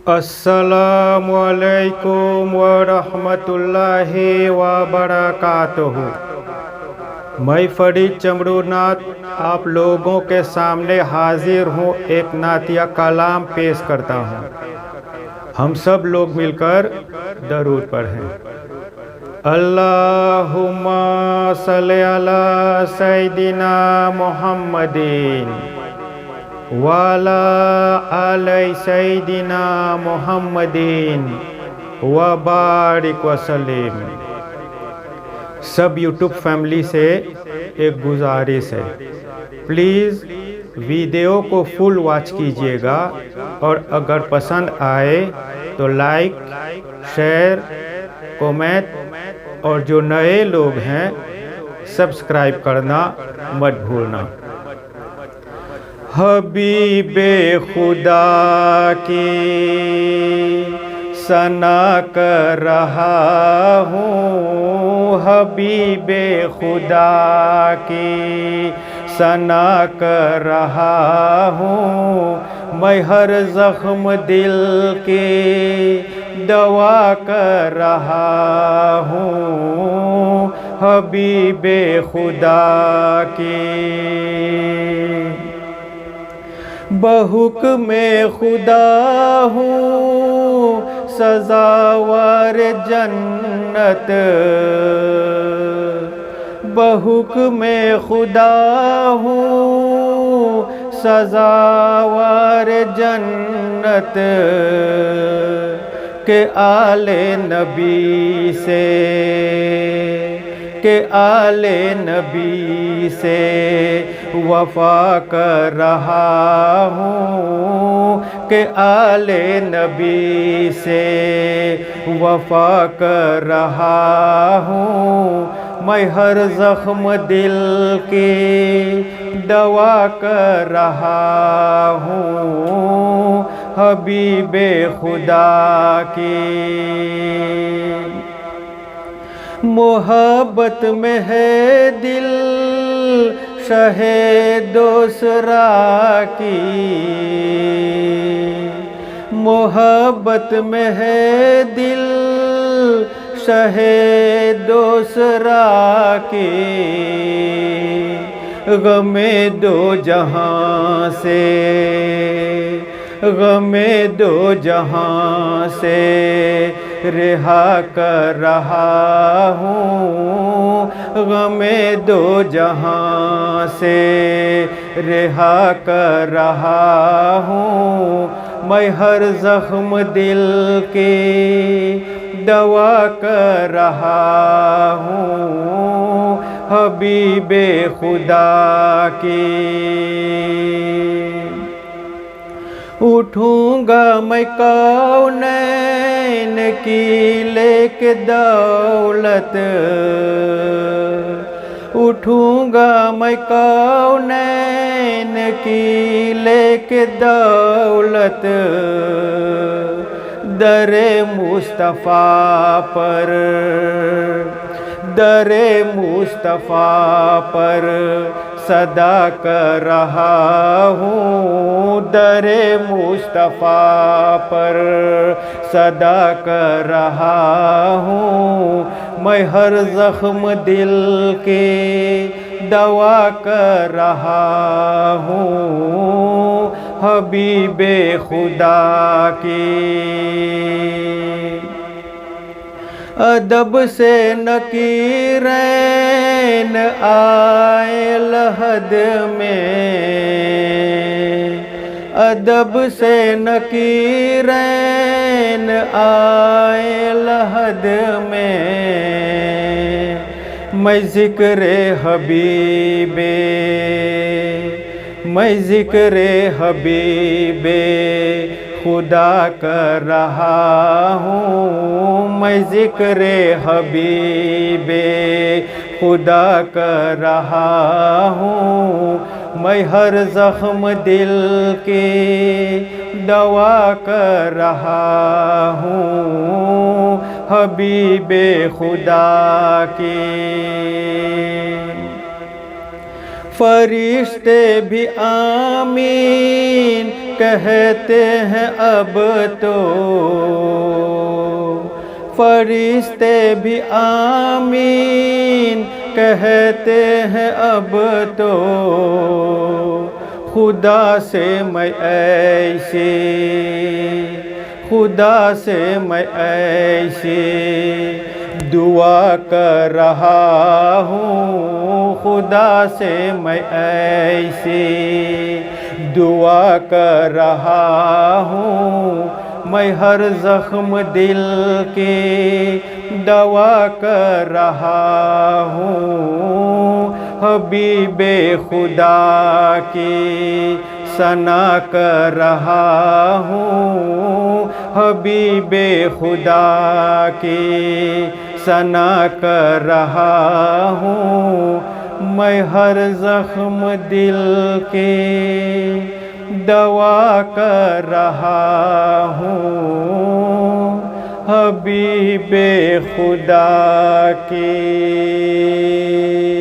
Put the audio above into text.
अस्सलामुअलैकुम वरहमतुल्लाहि वबरकातुहू। मैं फरीद चमरूनाथ आप लोगों के सामने हाजिर हूँ। एक नातिया कलाम पेश करता हूँ। हम सब लोग मिलकर दरूद पढ़ें। अल्लाहुम्मा सल्ली अला सय्यिदिना मुहम्मदिन वाला आलै सय्यिदिना मुहम्मदिन व बारिक वसल्लिम। सब यूट्यूब फैमिली से एक गुजारिश है, प्लीज़ वीडियो को फुल वॉच कीजिएगा और अगर पसंद आए तो लाइक, शेयर, कमेंट और जो नए लोग हैं सब्सक्राइब करना मत भूलना। हबीबे खुदा की सना कर रहा हूँ, हबीबे खुदा की सना कर रहा हूँ। मैं हर ज़ख्म दिल के दवा कर रहा हूँ, हबीबे खुदा की। बहुक्मे खुदा हूँ सजावार जन्नत, बहुक्मे खुदा हूँ सजावार जन्नत के आले नबी से, के आले नबी से वफा कर रहा हूँ, के आले नबी से वफा कर रहा हूँ। मैं हर ज़ख्म दिल की दवा कर रहा हूँ, हबीबे खुदा की। मोहब्बत में है दिल शहे दूसरा की, मोहब्बत में है दिल शहे दूसरा की। गमे दो जहां से, गमे दो जहां से रिहा कर रहा हूँ, गमे दो जहां से रिहा कर रहा हूँ। मैं हर ज़ख्म दिल की दवा कर रहा हूँ, हबीबे खुदा की। उठूँगा मैं कौनैन की लेके दौलत, उठूँगा मैं कौनैन की लेके दौलत। दरे मुस्तफ़ा पर, दरे मुस्तफ़ा पर सदा कर रहा हूँ, दरे मुस्तफ़ा पर सदा कर रहा हूँ। मैं हर ज़ख्म दिल की दवा कर रहा हूँ, हबीबे खुदा की। अदब से नकीरैन आए लहद में, अदब से नकीरैन आए लहद में। मैं ज़िक्रे हबीबे, मैं ज़िक्रे हबीबे खुदा कर रहा हूँ, मैं ज़िक्रे हबीबे खुदा कर रहा हूँ। मैं हर ज़ख्म दिल की दवा कर रहा हूँ, हबीबे खुदा की। फरिश्ते भी आमीन कहते हैं अब तो फरिश्ते भी आमीन कहते हैं अब तो। खुदा से मैं ऐसे, खुदा से मैं ऐसे दुआ कर रहा हूँ, खुदा से मैं ऐसे दुआ कर रहा हूँ। मैं हर ज़ख्म दिल की दवा कर रहा हूँ। हबीबे खुदा की सना कर रहा हूँ, हबीबे खुदा की सना कर रहा हूँ। मैं हर ज़ख्म दिल की दवा कर रहा हूँ, हबीबे खुदा की।